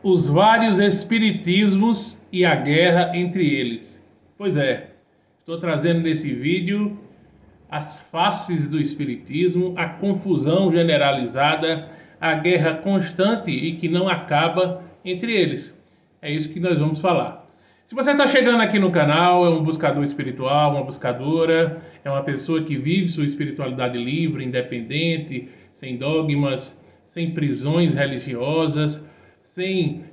Os vários espiritismos e a guerra entre eles. Pois é, estou trazendo nesse vídeo as faces do espiritismo, a confusão generalizada, a guerra constante e que não acaba entre eles. É isso que nós vamos falar. Se você está chegando aqui no canal, é um buscador espiritual, uma buscadora, é uma pessoa que vive sua espiritualidade livre, independente, sem dogmas, sem prisões religiosas, sem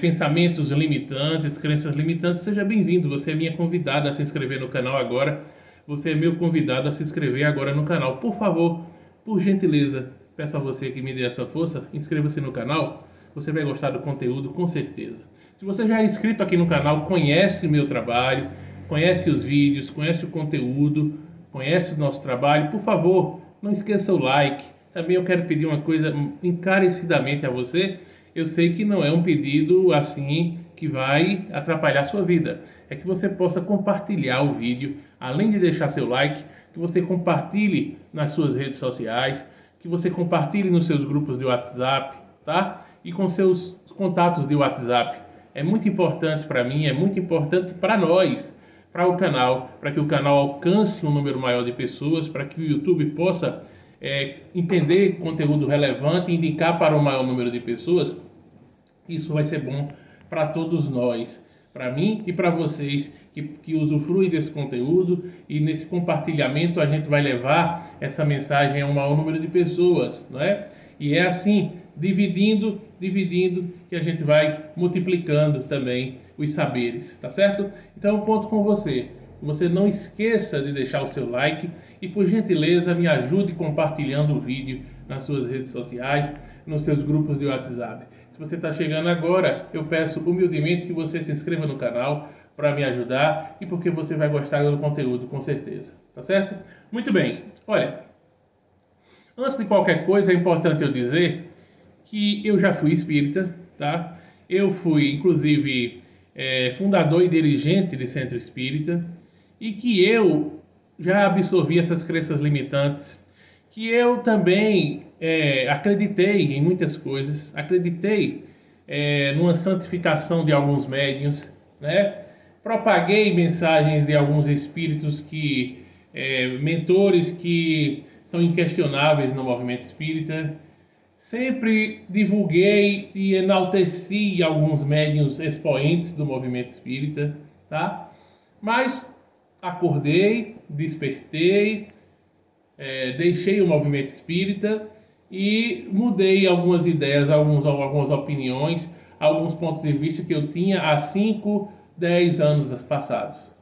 pensamentos limitantes, crenças limitantes, seja bem-vindo. Você é minha convidada a se inscrever no canal agora. Você é meu convidado a se inscrever agora no canal. Por favor, por gentileza, peço a você que me dê essa força, inscreva-se no canal. Você vai gostar do conteúdo com certeza. Se você já é inscrito aqui no canal, conhece o meu trabalho, conhece os vídeos, conhece o conteúdo, conhece o nosso trabalho, por favor, não esqueça o like. Também eu quero pedir uma coisa encarecidamente a você. Eu sei que não é um pedido assim que vai atrapalhar a sua vida. É que você possa compartilhar o vídeo, além de deixar seu like, que você compartilhe nas suas redes sociais, que você compartilhe nos seus grupos de WhatsApp, tá? E com seus contatos de WhatsApp. É muito importante para mim, é muito importante para nós, para o canal, para que o canal alcance um número maior de pessoas, para que o YouTube possa entender conteúdo relevante e indicar para o maior número de pessoas. Isso vai ser bom para todos nós, para mim e para vocês que usufruem desse conteúdo, e nesse compartilhamento a gente vai levar essa mensagem a um maior número de pessoas, não é? E é assim, dividindo, que a gente vai multiplicando também os saberes, tá certo? Então eu conto com você. Você não esqueça de deixar o seu like e, por gentileza, me ajude compartilhando o vídeo nas suas redes sociais, nos seus grupos de WhatsApp. Se você está chegando agora, eu peço humildemente que você se inscreva no canal para me ajudar e porque você vai gostar do conteúdo, com certeza. Tá certo? Muito bem. Olha, antes de qualquer coisa, é importante eu dizer que eu já fui espírita, tá? Eu fui, inclusive, fundador e dirigente de centro espírita, e que eu já absorvi essas crenças limitantes, que eu também acreditei em muitas coisas, acreditei numa santificação de alguns médiuns, né? Propaguei mensagens de alguns espíritos mentores que são inquestionáveis no movimento espírita. Sempre divulguei e enalteci alguns médiuns expoentes do movimento espírita, tá? Mas acordei, despertei, deixei o movimento espírita e mudei algumas ideias, algumas opiniões, alguns pontos de vista que eu tinha há 5, 10 anos passados.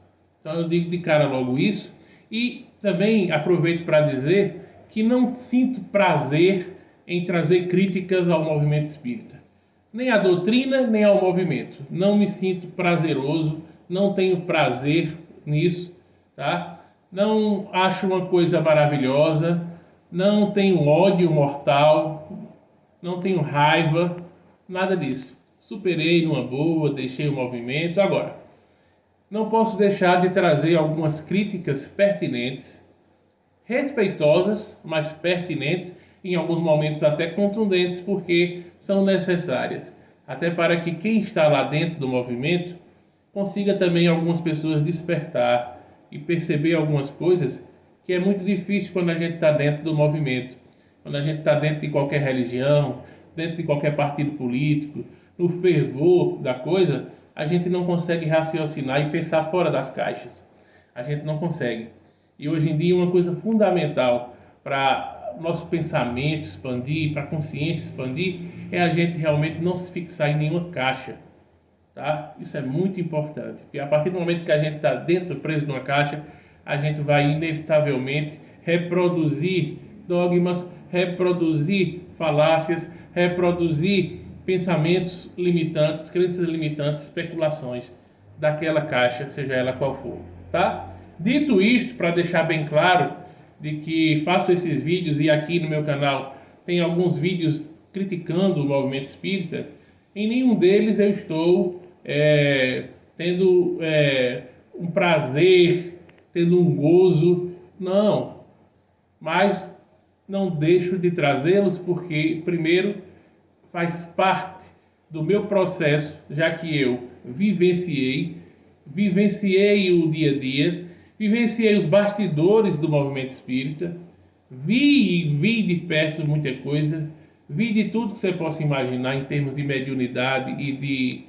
Então eu digo de cara logo isso, e também aproveito para dizer que não sinto prazer em trazer críticas ao movimento espírita. Nem à doutrina, nem ao movimento. Não me sinto prazeroso, não tenho prazer nisso, tá? Não acho uma coisa maravilhosa, não tenho ódio mortal, não tenho raiva, nada disso. Superei numa boa, deixei o movimento. Agora, não posso deixar de trazer algumas críticas pertinentes, respeitosas, mas pertinentes, em alguns momentos até contundentes, porque são necessárias, até para que quem está lá dentro do movimento consiga também algumas pessoas despertar e perceber algumas coisas que é muito difícil quando a gente está dentro do movimento, quando a gente está dentro de qualquer religião, dentro de qualquer partido político, no fervor da coisa, a gente não consegue raciocinar e pensar fora das caixas. A gente não consegue. E hoje em dia uma coisa fundamental para nosso pensamento expandir, para a consciência expandir, é a gente realmente não se fixar em nenhuma caixa. Tá? Isso é muito importante, porque a partir do momento que a gente está dentro, preso numa caixa, a gente vai inevitavelmente reproduzir dogmas, reproduzir falácias, reproduzir pensamentos limitantes, crenças limitantes, especulações daquela caixa, seja ela qual for, tá? Dito isto, para deixar bem claro de que faço esses vídeos, e aqui no meu canal tem alguns vídeos criticando o movimento espírita, em nenhum deles eu estou tendo um prazer, tendo um gozo, não. Mas não deixo de trazê-los porque, primeiro, faz parte do meu processo, já que eu vivenciei o dia a dia, vivenciei os bastidores do movimento espírita, vi de perto muita coisa, vi de tudo que você possa imaginar em termos de mediunidade e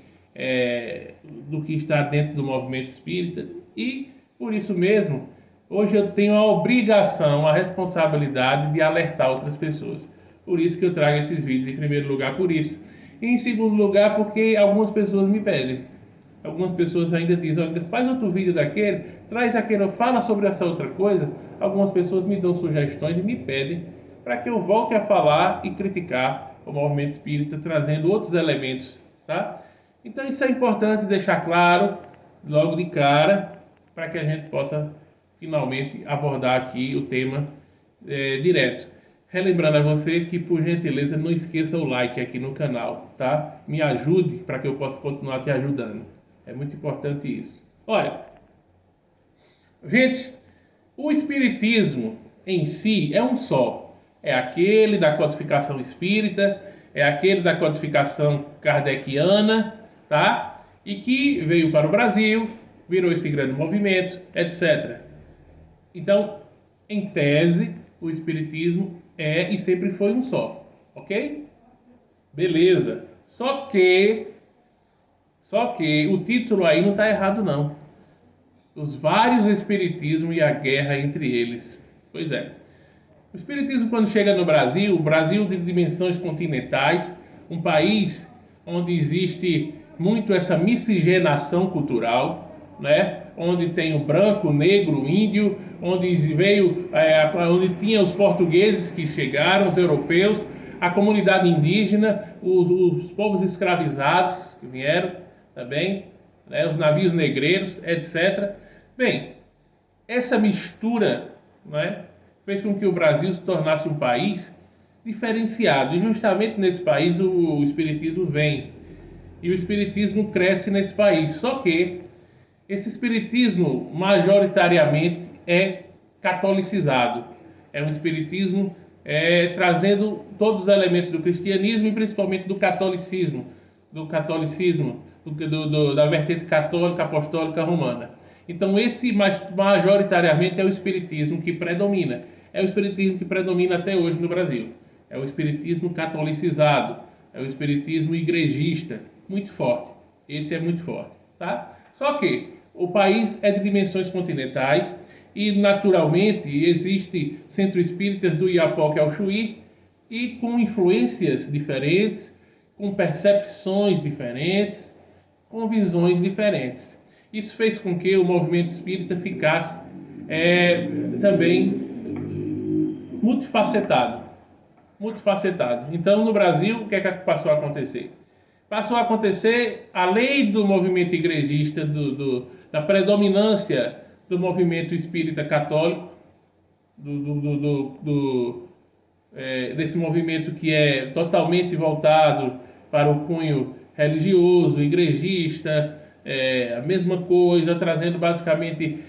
do que está dentro do movimento espírita, e por isso mesmo, hoje eu tenho a obrigação, a responsabilidade de alertar outras pessoas. Por isso que eu trago esses vídeos, em primeiro lugar por isso. E em segundo lugar porque algumas pessoas me pedem. Algumas pessoas ainda dizem, olha, faz outro vídeo daquele, traz aquele, fala sobre essa outra coisa. Algumas pessoas me dão sugestões e me pedem para que eu volte a falar e criticar o movimento espírita, trazendo outros elementos, tá? Então isso é importante deixar claro logo de cara, para que a gente possa finalmente abordar aqui o tema direto. Relembrando a você que, por gentileza, não esqueça o like aqui no canal, tá? Me ajude para que eu possa continuar te ajudando. É muito importante isso. Olha, gente, o espiritismo em si é um só. É aquele da codificação espírita, é aquele da codificação kardeciana, tá? E que veio para o Brasil, virou esse grande movimento, etc. Então, em tese, o espiritismo é e sempre foi um só, ok? Beleza. Só que o título aí não está errado não. Os vários espiritismos e a guerra entre eles. Pois é. O espiritismo, quando chega no Brasil, o Brasil de dimensões continentais, um país onde existe muito essa miscigenação cultural, né? Onde tem o branco, o negro, o índio, onde onde tinha os portugueses que chegaram, os europeus, a comunidade indígena, os povos escravizados que vieram também, né? Os navios negreiros, etc. Bem, essa mistura, né, fez com que o Brasil se tornasse um país diferenciado. E justamente nesse país o espiritismo vem. E o espiritismo cresce nesse país. Só que esse espiritismo majoritariamente é catolicizado. É um espiritismo trazendo todos os elementos do cristianismo e principalmente do catolicismo, da vertente católica apostólica romana. Então esse majoritariamente é o espiritismo que predomina. É o espiritismo que predomina até hoje no Brasil. É o espiritismo catolicizado, é o espiritismo igrejista, muito forte. Esse é muito forte, tá? Só que o país é de dimensões continentais e naturalmente existe centro espíritas do Iapoque ao Chuí e com influências diferentes, com percepções diferentes, com visões diferentes. Isso fez com que o movimento espírita ficasse também multifacetado. Então, no Brasil, o que é que passou a acontecer? Passou a acontecer, além do movimento igrejista, da predominância do movimento espírita católico, desse movimento que é totalmente voltado para o cunho religioso, igrejista, a mesma coisa, trazendo basicamente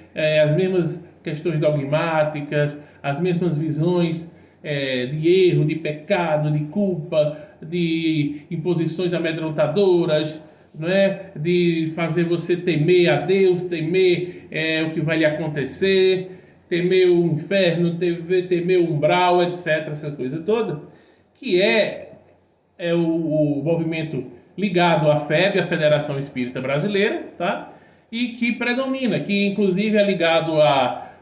as mesmas questões dogmáticas, as mesmas visões de erro, de pecado, de culpa, de imposições amedrontadoras, não é? De fazer você temer a Deus, temer o que vai lhe acontecer, temer o inferno, temer o umbral, etc. Essa coisa toda, que é o movimento ligado à FEB, a Federação Espírita Brasileira, tá? E que predomina, que inclusive é ligado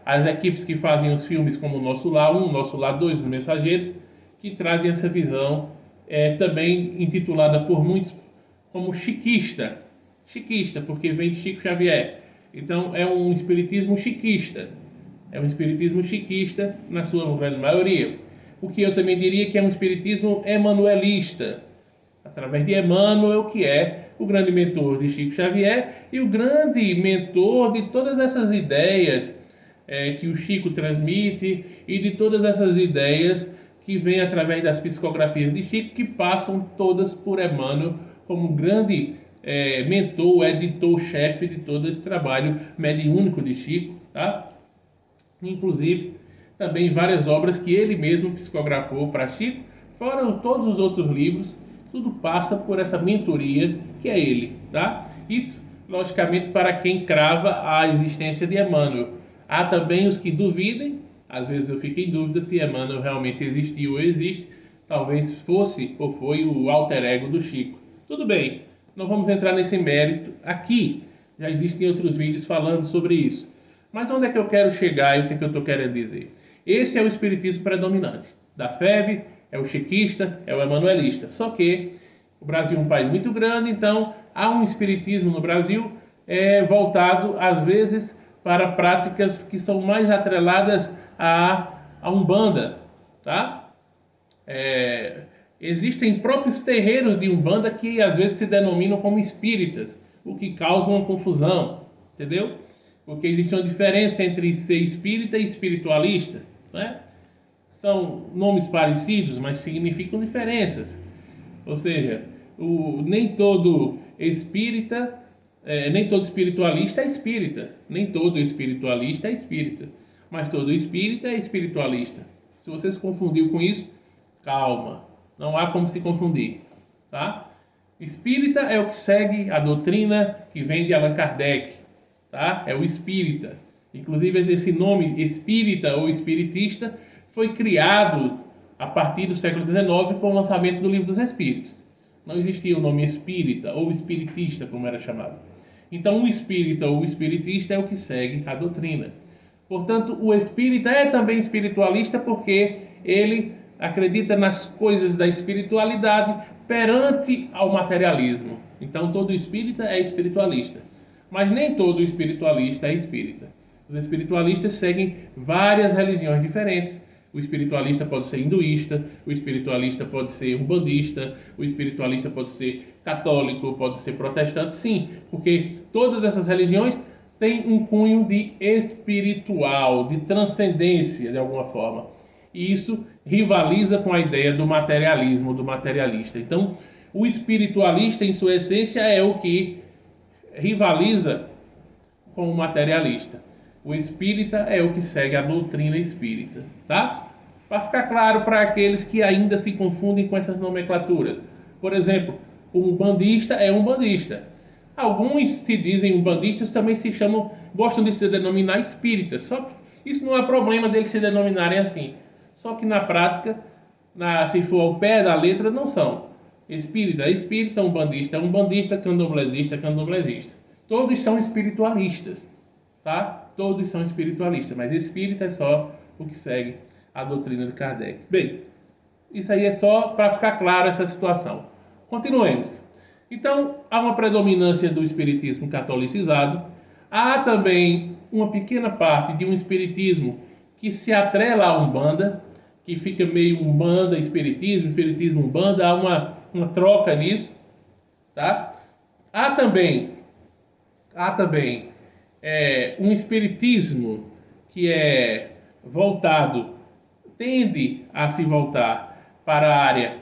às equipes que fazem os filmes como o Nosso Lar 1, Nosso Lar 2, Os Mensageiros, que trazem essa visão também intitulada por muitos como chiquista, porque vem de Chico Xavier. Então é um espiritismo chiquista, na sua grande maioria. O que eu também diria que é um espiritismo emanuelista, através de Emmanuel, que é o grande mentor de Chico Xavier e o grande mentor de todas essas ideias que o Chico transmite e de todas essas ideias que vêm através das psicografias de Chico, que passam todas por Emmanuel como grande mentor, editor-chefe de todo esse trabalho mediúnico de Chico, tá? Inclusive, também várias obras que ele mesmo psicografou para Chico, fora todos os outros livros tudo passa por essa mentoria que é ele, tá? Isso, logicamente, para quem crava a existência de Emmanuel. Há também os que duvidem, às vezes eu fico em dúvida se Emmanuel realmente existiu ou existe, talvez fosse ou foi o alter ego do Chico. Tudo bem, não vamos entrar nesse mérito aqui, já existem outros vídeos falando sobre isso. Mas onde é que eu quero chegar e o que é que eu estou querendo dizer? Esse é o espiritismo predominante. Da FEB, é o chiquista, é o emanuelista. Só que o Brasil é um país muito grande, então há um espiritismo no Brasil voltado, às vezes, para práticas que são mais atreladas à Umbanda, tá? Existem próprios terreiros de Umbanda que às vezes se denominam como espíritas, o que causa uma confusão, entendeu? Porque existe uma diferença entre ser espírita e espiritualista, né? São nomes parecidos, mas significam diferenças. Ou seja, nem todo espírita, nem todo espiritualista é espírita, nem todo espiritualista é espírita, mas todo espírita é espiritualista. Se você se confundiu com isso, calma, não há como se confundir, tá? Espírita é o que segue a doutrina que vem de Allan Kardec, tá? É o espírita. Inclusive esse nome espírita ou espiritista foi criado a partir do século XIX com o lançamento do Livro dos Espíritos. Não existia o nome espírita ou espiritista, como era chamado. Então o espírita ou o espiritista é o que segue a doutrina. Portanto, o espírita é também espiritualista porque ele acredita nas coisas da espiritualidade perante ao materialismo. Então todo espírita é espiritualista. Mas nem todo espiritualista é espírita. Os espiritualistas seguem várias religiões diferentes. O espiritualista pode ser hinduísta, o espiritualista pode ser umbandista, o espiritualista pode ser católico, pode ser protestante, sim, porque todas essas religiões têm um cunho de espiritual, de transcendência de alguma forma. E isso rivaliza com a ideia do materialismo, do materialista. Então, o espiritualista, em sua essência, é o que rivaliza com o materialista. O espírita é o que segue a doutrina espírita, tá? Para ficar claro para aqueles que ainda se confundem com essas nomenclaturas. Por exemplo, um umbandista é umbandista. Alguns se dizem umbandistas, também se chamam, gostam de se denominar espíritas. Só que isso não é problema deles se denominarem assim. Só que na prática, se for ao pé da letra, não são. Espírita é espírita, umbandista é umbandista, candomblessista é candomblessista. Todos são espiritualistas, tá? Todos são espiritualistas, mas espírita é só o que segue a doutrina de Kardec. Bem, isso aí é só para ficar claro essa situação. Continuemos. Então, há uma predominância do espiritismo catolicizado. Há também uma pequena parte de um espiritismo que se atrela à Umbanda, que fica meio Umbanda, espiritismo, espiritismo, Umbanda. Há uma troca nisso, tá? Há também um espiritismo que é voltado, tende a se voltar para a área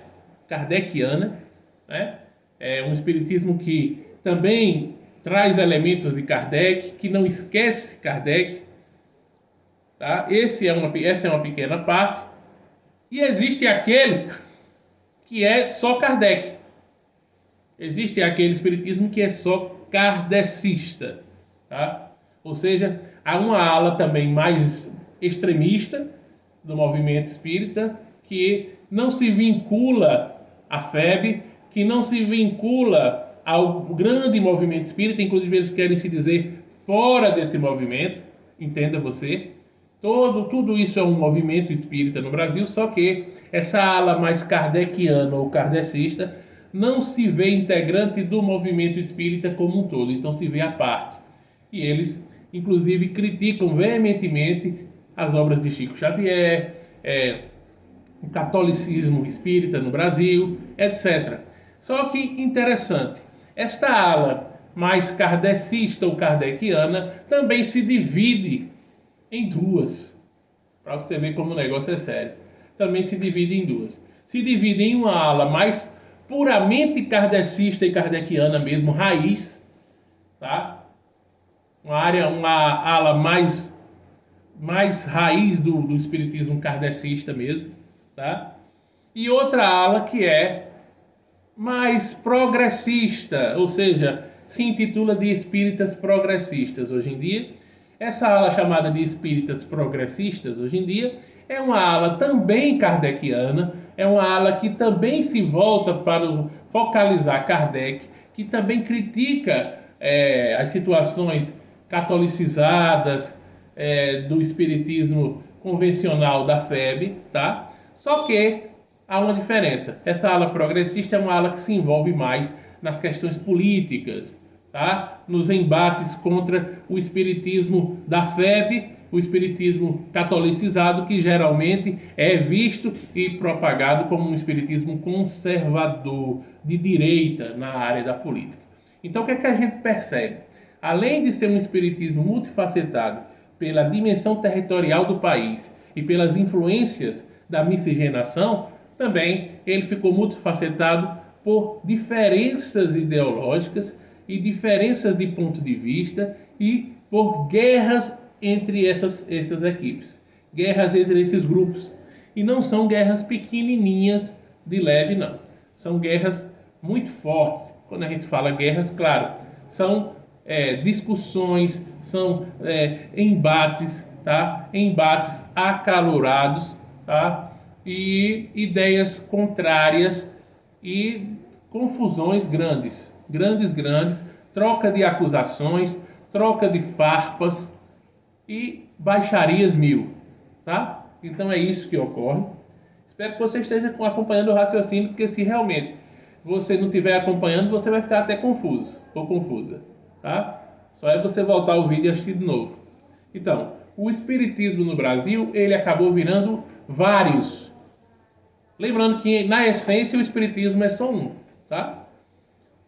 kardeciana, né? É um espiritismo que também traz elementos de Kardec, que não esquece Kardec, tá? Essa é uma pequena parte. E existe aquele que é só Kardec. Existe aquele espiritismo que é só kardecista, tá? Ou seja, há uma ala também mais extremista do movimento espírita que não se vincula à FEB, que não se vincula ao grande movimento espírita, inclusive eles querem se dizer fora desse movimento, entenda você. Tudo isso é um movimento espírita no Brasil, só que essa ala mais kardeciana ou kardecista não se vê integrante do movimento espírita como um todo, então se vê à parte. E eles, inclusive, criticam veementemente as obras de Chico Xavier, o catolicismo espírita no Brasil, etc. Só que interessante, esta ala mais kardecista ou kardeciana também se divide em duas, para você ver como o negócio é sério. Também se divide em duas. Se divide em uma ala mais puramente kardecista e kardeciana mesmo, raiz, tá? Uma ala mais raiz do espiritismo kardecista mesmo, tá? E outra ala que é mais progressista, ou seja, se intitula de espíritas progressistas hoje em dia. Essa ala chamada de espíritas progressistas hoje em dia é uma ala também kardeciana, é uma ala que também se volta para focalizar Kardec, que também critica as situações catolicizadas do espiritismo convencional da FEB, tá? Só que há uma diferença. Essa ala progressista é uma ala que se envolve mais nas questões políticas, tá? Nos embates contra o espiritismo da FEB, o espiritismo catolicizado, que geralmente é visto e propagado como um espiritismo conservador, de direita na área da política. Então, o que é que a gente percebe? Além de ser um espiritismo multifacetado pela dimensão territorial do país e pelas influências da miscigenação, também ele ficou multifacetado por diferenças ideológicas e diferenças de ponto de vista e por guerras entre essas equipes, guerras entre esses grupos. E não são guerras pequenininhas de leve, não. São guerras muito fortes. Quando a gente fala guerras, claro, são discussões, são embates, tá? Embates acalorados, tá? E ideias contrárias e confusões grandes, grandes, troca de acusações, troca de farpas e baixarias mil, tá? Então é isso que ocorre. Espero que você esteja acompanhando o raciocínio, porque se realmente você não estiver acompanhando, você vai ficar até confuso ou confusa, tá? Só é você voltar o vídeo e assistir de novo. Então, o espiritismo no Brasil, ele acabou virando vários. Lembrando que, na essência, o espiritismo é só um, tá?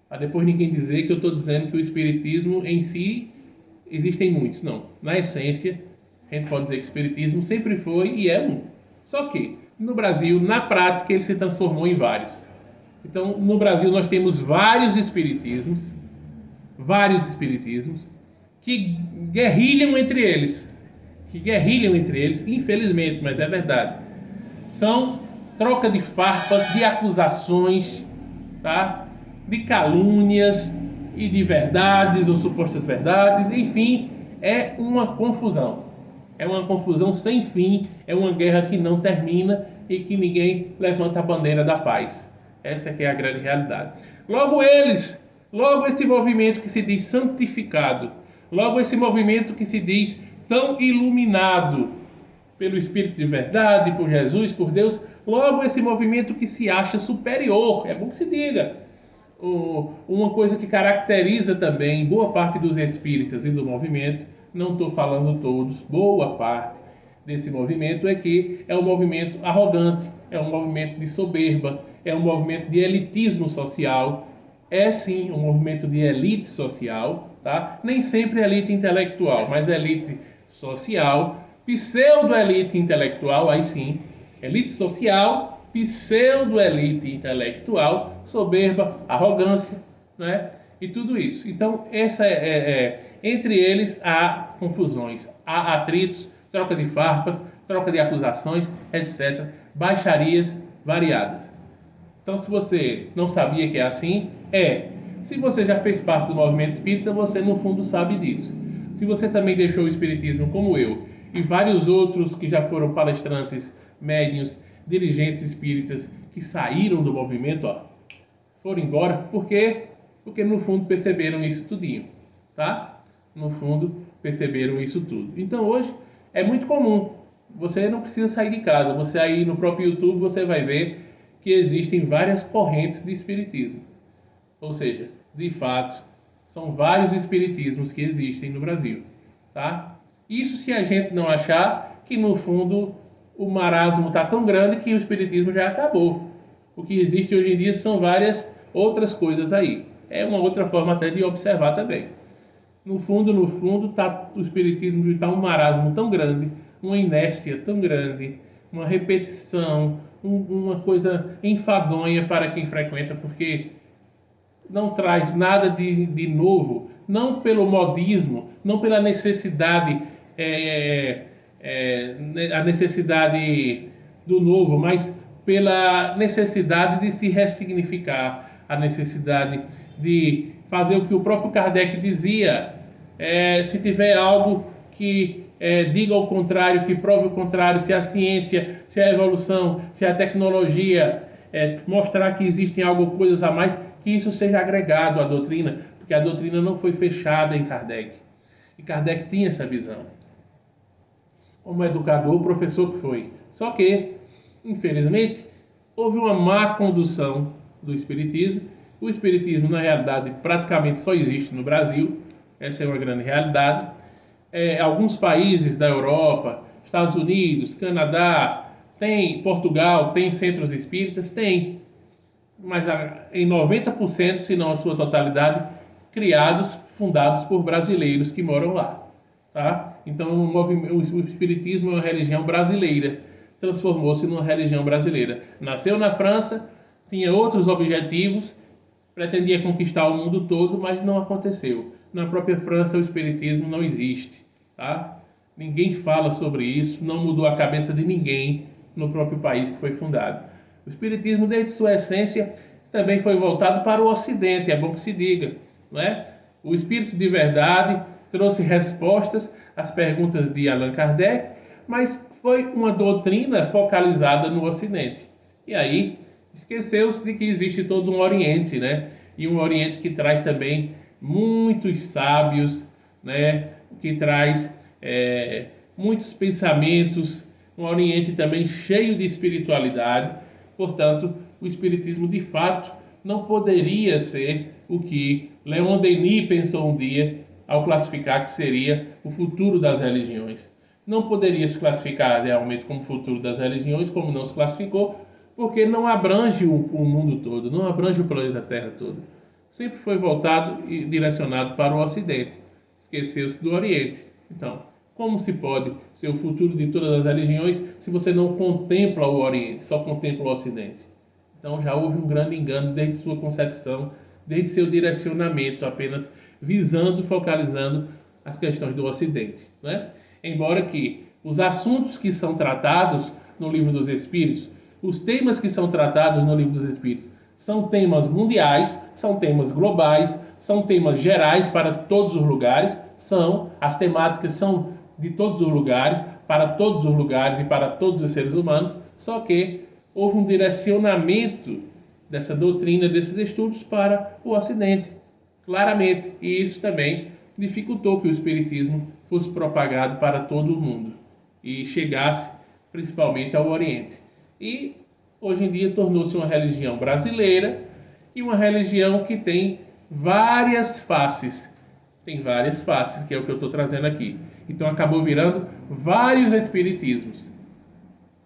Para depois ninguém dizer que eu estou dizendo que o espiritismo em si existem muitos. Não. Na essência, a gente pode dizer que o espiritismo sempre foi e é um. Só que, no Brasil, na prática, ele se transformou em vários. Então, no Brasil, nós temos vários espiritismos que guerrilham entre eles. Infelizmente, mas é verdade. São troca de farpas, de acusações, tá? De calúnias e de verdades ou supostas verdades, enfim, é uma confusão. É uma confusão sem fim, é uma guerra que não termina e que ninguém levanta a bandeira da paz. Essa que é a grande realidade. Logo esse movimento que se diz santificado, logo esse movimento que se diz tão iluminado pelo Espírito de verdade, por Jesus, por Deus, logo esse movimento que se acha superior, é bom que se diga. Uma coisa que caracteriza também boa parte dos espíritas e do movimento, não estou falando todos, boa parte desse movimento é que é um movimento arrogante, é um movimento de soberba, é um movimento de elitismo social, é sim um movimento de elite social, tá? Nem sempre elite intelectual, mas elite social, pseudo-elite intelectual, aí sim, elite social, pseudo-elite intelectual, soberba, arrogância, né? E tudo isso. Então, entre eles há confusões, há atritos, troca de farpas, troca de acusações, etc. Baixarias variadas. Então, se você não sabia que é assim, se você já fez parte do movimento espírita, você no fundo sabe disso. Se você também deixou o espiritismo como eu e vários outros que já foram palestrantes, médiuns, dirigentes espíritas que saíram do movimento, foram embora, por quê? Porque no fundo perceberam isso tudinho, tá? No fundo perceberam isso tudo. Então hoje é muito comum, você não precisa sair de casa, você aí no próprio YouTube você vai ver que existem várias correntes de espiritismo. Ou seja, de fato, são vários espiritismos que existem no Brasil, tá? Isso se a gente não achar que no fundo o marasmo está tão grande que o espiritismo já acabou. O que existe hoje em dia são várias outras coisas aí. É uma outra forma até de observar também. No fundo, o espiritismo está um marasmo tão grande, uma inércia tão grande, uma repetição, uma coisa enfadonha para quem frequenta, porque não traz nada de novo, não pelo modismo, não pela necessidade, a necessidade do novo, mas pela necessidade de se ressignificar, a necessidade de fazer o que o próprio Kardec dizia. Se tiver algo que diga o contrário, que prove o contrário, se a ciência, se a evolução, se a tecnologia mostrar que existem algo, coisas a mais, que isso seja agregado à doutrina, porque a doutrina não foi fechada em Kardec. E Kardec tinha essa visão. Como educador, professor que foi. Só que, infelizmente, houve uma má condução do Espiritismo. O Espiritismo, na realidade, praticamente só existe no Brasil. Essa é uma grande realidade. Alguns países da Europa, Estados Unidos, Canadá, tem Portugal, tem centros espíritas, tem. Mas em 90%, se não a sua totalidade, fundados por brasileiros que moram lá. Tá? Então o Espiritismo é uma religião brasileira, transformou-se numa religião brasileira. Nasceu na França, tinha outros objetivos, pretendia conquistar o mundo todo, mas não aconteceu. Na própria França o Espiritismo não existe. Tá? Ninguém fala sobre isso, não mudou a cabeça de ninguém no próprio país que foi fundado. O Espiritismo, desde sua essência, também foi voltado para o Ocidente, é bom que se diga, não é? O Espírito de Verdade trouxe respostas às perguntas de Allan Kardec, mas foi uma doutrina focalizada no Ocidente. E aí, esqueceu-se de que existe todo um Oriente, né? E um Oriente que traz também muitos sábios, né? Que traz muitos pensamentos, um Oriente também cheio de espiritualidade. Portanto, o Espiritismo de fato não poderia ser o que Leon Denis pensou um dia ao classificar que seria o futuro das religiões. Não poderia se classificar realmente como futuro das religiões, como não se classificou, porque não abrange o mundo todo, não abrange o planeta Terra todo. Sempre foi voltado e direcionado para o Ocidente. Esqueceu-se do Oriente. Então, como se pode ser o futuro de todas as religiões se você não contempla o Oriente, só contempla o Ocidente? Então já houve um grande engano desde sua concepção, desde seu direcionamento, apenas visando, focalizando as questões do Ocidente, né? Embora que os assuntos que são tratados no Livro dos Espíritos, os temas que são tratados no Livro dos Espíritos, são temas mundiais, são temas globais, são temas gerais para todos os lugares, as temáticas são de todos os lugares, para todos os lugares e para todos os seres humanos, só que houve um direcionamento dessa doutrina, desses estudos para o Ocidente, claramente, e isso também dificultou que o Espiritismo fosse propagado para todo o mundo e chegasse principalmente ao Oriente. E hoje em dia tornou-se uma religião brasileira e uma religião que tem várias faces. Tem várias faces, que é o que eu estou trazendo aqui. Então acabou virando vários espiritismos.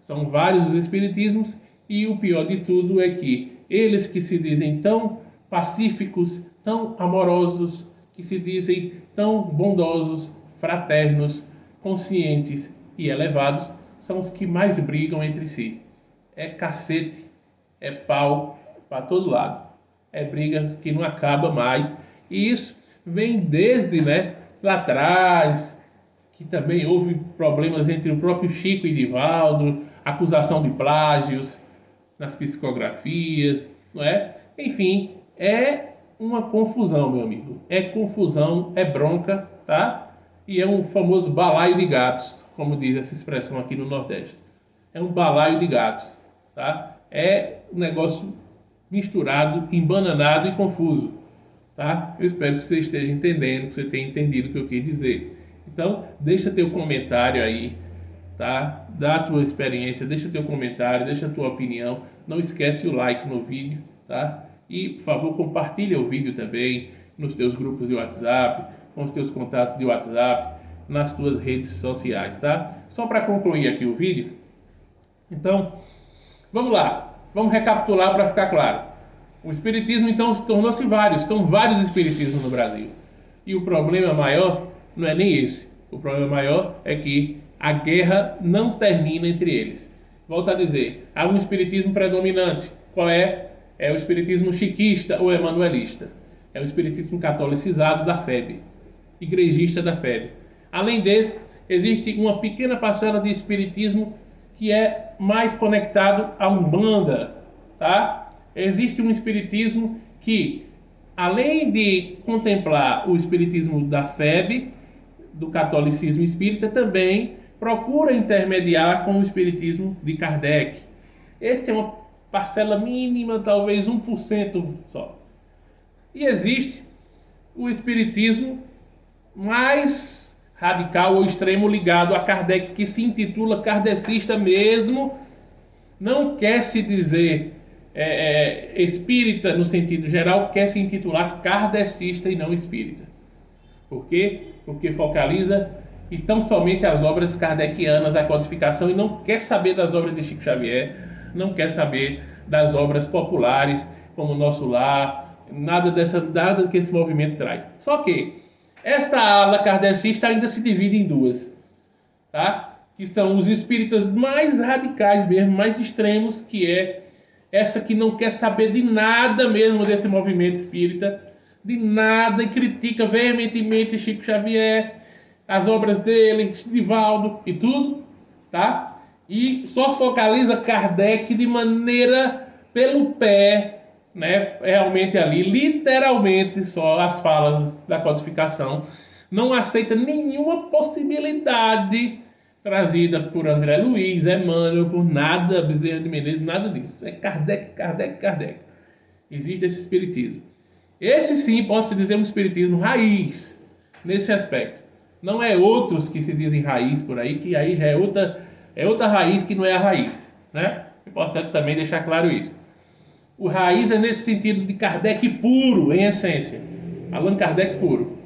São vários os espiritismos e o pior de tudo é que eles que se dizem tão pacíficos, tão amorosos, que se dizem tão bondosos, fraternos, conscientes e elevados, são os que mais brigam entre si. É cacete, é pau para todo lado. É briga que não acaba mais. E isso vem desde lá atrás, que também houve problemas entre o próprio Chico e Divaldo, acusação de plágios nas psicografias, não é? Enfim, é uma confusão, meu amigo. É confusão, é bronca, tá? E é um famoso balaio de gatos, como diz essa expressão aqui no Nordeste. É um balaio de gatos, tá? É um negócio misturado, embananado e confuso, tá? Eu espero que você esteja entendendo, que você tenha entendido o que eu quis dizer. Então, deixa teu comentário aí, tá? Dá a tua experiência, deixa teu comentário, deixa a tua opinião. Não esquece o like no vídeo, tá? E, por favor, compartilha o vídeo também nos teus grupos de WhatsApp, com os teus contatos de WhatsApp, nas tuas redes sociais, tá? Só para concluir aqui o vídeo. Então, vamos lá. Vamos recapitular para ficar claro. O espiritismo, então, tornou-se vários. São vários espiritismos no Brasil. E o problema maior não é nem esse. O problema maior é que a guerra não termina entre eles. Volto a dizer, há um espiritismo predominante. Qual é? É o espiritismo chiquista ou emanuelista. É o espiritismo catolicizado da FEB, igrejista da FEB. Além desse, existe uma pequena parcela de espiritismo que é mais conectado à Umbanda, tá? Existe um espiritismo que, além de contemplar o espiritismo da FEB, do catolicismo espírita, também procura intermediar com o espiritismo de Kardec. Essa é uma parcela mínima, talvez 1% só. E existe o espiritismo mais radical ou extremo ligado a Kardec, que se intitula kardecista mesmo, não quer se dizer espírita no sentido geral, quer se intitular kardecista e não espírita. Por quê? Porque focaliza e tão somente as obras kardecianas, a codificação, e não quer saber das obras de Chico Xavier, não quer saber das obras populares, como o Nosso Lar, nada que esse movimento traz. Só que esta ala kardecista ainda se divide em duas, tá? Que são os espíritas mais radicais mesmo, mais extremos, que é essa que não quer saber de nada mesmo desse movimento espírita, de nada, e critica veementemente Chico Xavier, as obras dele, Divaldo e tudo, tá? E só focaliza Kardec de maneira pelo pé, né? Realmente ali, literalmente só as falas da codificação. Não aceita nenhuma possibilidade trazida por André Luiz, Emmanuel, por nada, Bezerra de Menezes, nada disso. É Kardec, Kardec, Kardec. Existe esse espiritismo. Esse sim pode-se dizer um espiritismo raiz, nesse aspecto. Não é outros que se dizem raiz por aí, que aí já é outra raiz que não é a raiz, né? Importante também deixar claro isso. O raiz é nesse sentido de Kardec puro, em essência. Allan Kardec puro.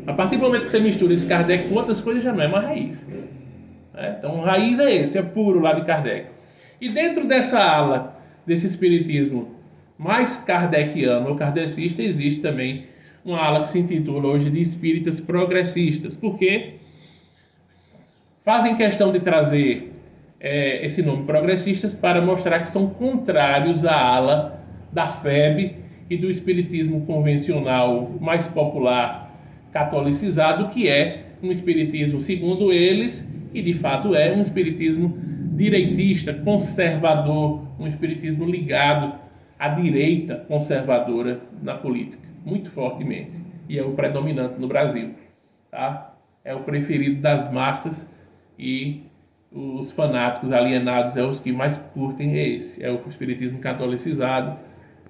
A partir do momento que você mistura esse Kardec com outras coisas, já não é uma raiz. Né? Então, raiz é esse, é puro lá de Kardec. E dentro dessa ala, desse espiritismo mais kardeciano ou kardecista, existe também uma ala que se intitula hoje de espíritas progressistas. Por quê? Fazem questão de trazer esse nome progressistas para mostrar que são contrários à ala da FEB e do espiritismo convencional mais popular catolicizado, que é um espiritismo, segundo eles, e de fato é um espiritismo direitista, conservador, um espiritismo ligado à direita conservadora na política, muito fortemente, e é o predominante no Brasil, tá? É o preferido das massas, e os fanáticos alienados é os que mais curtem esse, é o espiritismo catolicizado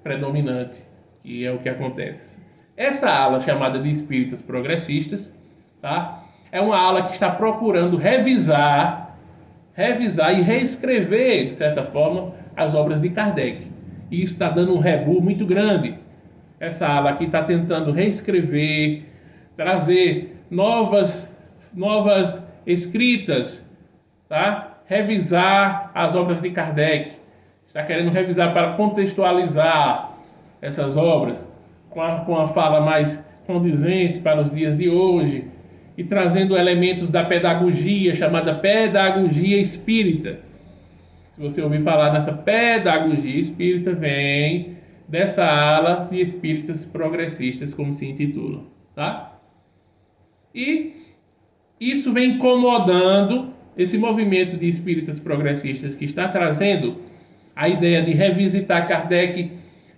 predominante, que é o que acontece. Essa ala chamada de espíritas progressistas, tá? É uma ala que está procurando revisar e reescrever, de certa forma, as obras de Kardec. E isso está dando um rebu muito grande. Essa ala aqui está tentando reescrever, trazer novas escritas, tá? Revisar as obras de Kardec. Está querendo revisar para contextualizar essas obras com a fala mais condizente para os dias de hoje e trazendo elementos da pedagogia, chamada pedagogia espírita. Se você ouvir falar nessa pedagogia espírita, vem dessa ala de espíritas progressistas, como se intitulam, tá? E isso vem incomodando esse movimento de espíritas progressistas que está trazendo a ideia de revisitar Kardec,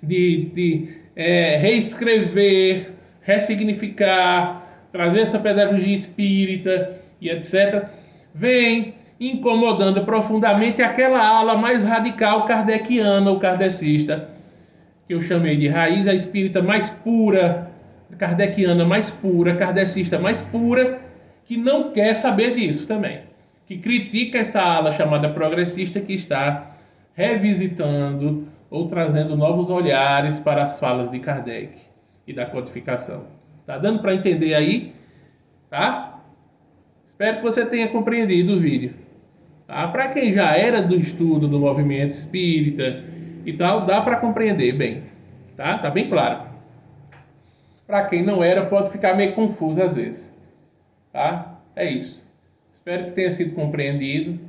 de reescrever, ressignificar, trazer essa pedagogia espírita e etc., vem incomodando profundamente aquela ala mais radical kardeciana ou kardecista, que eu chamei de raiz, a espírita mais pura, kardeciana mais pura, kardecista mais pura, que não quer saber disso também, que critica essa ala chamada progressista, que está revisitando ou trazendo novos olhares para as falas de Kardec e da codificação. Tá dando para entender aí? Tá? Espero que você tenha compreendido o vídeo. Tá? Para quem já era do estudo do movimento espírita e tal, dá para compreender bem. Tá? Tá bem claro. Para quem não era, pode ficar meio confuso às vezes. Tá? É isso. Espero que tenha sido compreendido.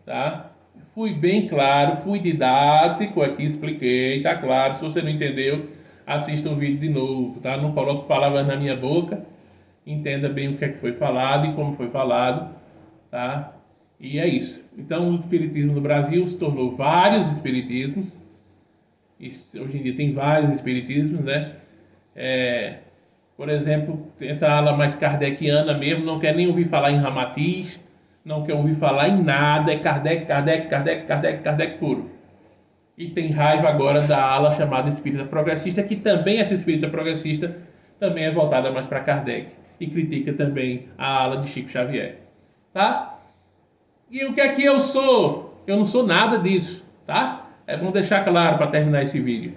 Tá? Fui bem claro, fui didático aqui, expliquei, tá claro. Se você não entendeu, assista o vídeo de novo, tá? Não coloque palavras na minha boca. Entenda bem o que é que foi falado e como foi falado, tá? E é isso. Então, o espiritismo no Brasil se tornou vários espiritismos, Hoje em dia tem vários espiritismos, né? Por exemplo, essa ala mais kardeciana mesmo, não quer nem ouvir falar em Ramatiz, não quer ouvir falar em nada, é Kardec, Kardec, Kardec, Kardec, Kardec puro. E tem raiva agora da ala chamada espírita progressista, que também, essa espírita progressista, também é voltada mais para Kardec. E critica também a ala de Chico Xavier. Tá? E o que é que eu sou? Eu não sou nada disso, tá? É bom deixar claro para terminar esse vídeo.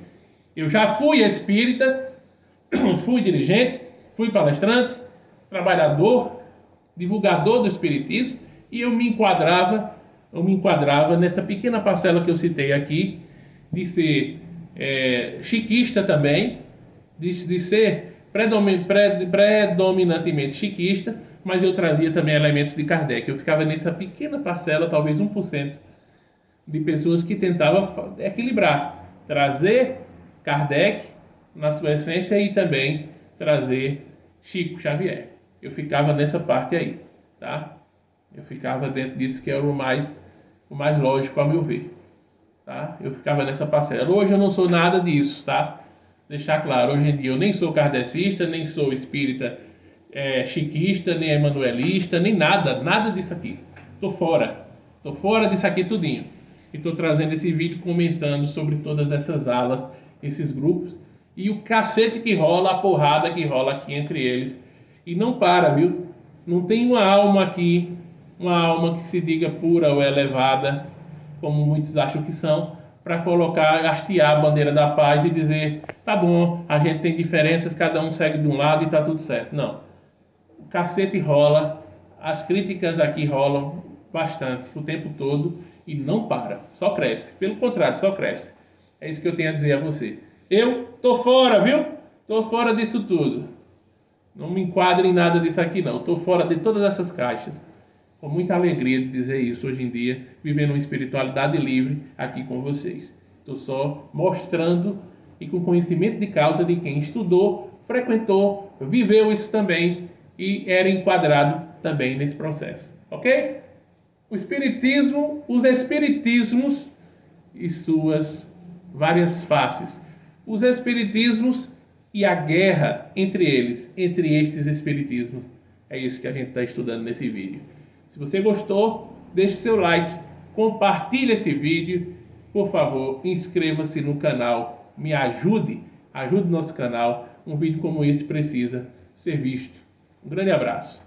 Eu já fui espírita, fui dirigente, fui palestrante, trabalhador, divulgador do espiritismo, e eu me enquadrava nessa pequena parcela que eu citei aqui, de ser chiquista também, de ser predominantemente chiquista, mas eu trazia também elementos de Kardec. Eu ficava nessa pequena parcela, talvez 1%, de pessoas que tentavam equilibrar, trazer Kardec na sua essência e também trazer Chico Xavier. Eu ficava nessa parte aí, tá? Eu ficava dentro disso, que era o mais lógico, a meu ver, tá? Eu ficava nessa parcela. Hoje eu não sou nada disso, tá? Deixar claro, hoje em dia eu nem sou kardecista, nem sou espírita chiquista, nem emanuelista, nem nada disso aqui. Tô fora disso aqui tudinho. E tô trazendo esse vídeo comentando sobre todas essas alas, esses grupos, e o cacete que rola, a porrada que rola aqui entre eles. E não para, viu? Não tem uma alma aqui, uma alma que se diga pura ou elevada, como muitos acham que são, para colocar, hastear a bandeira da paz e dizer, tá bom, a gente tem diferenças, cada um segue de um lado e tá tudo certo. Não. O cacete rola, as críticas aqui rolam bastante, o tempo todo, e não para, só cresce. Pelo contrário, só cresce. É isso que eu tenho a dizer a você. Eu tô fora, viu? Tô fora disso tudo. Não me enquadro em nada disso aqui, não. Tô fora de todas essas caixas. Com muita alegria de dizer isso hoje em dia, vivendo uma espiritualidade livre aqui com vocês. Estou só mostrando e com conhecimento de causa de quem estudou, frequentou, viveu isso também e era enquadrado também nesse processo. Ok? O espiritismo, os espiritismos e suas várias faces. Os espiritismos e a guerra entre eles, entre estes espiritismos. É isso que a gente está estudando nesse vídeo. Se você gostou, deixe seu like, compartilhe esse vídeo, por favor, inscreva-se no canal, me ajude o nosso canal. Um vídeo como esse precisa ser visto. Um grande abraço.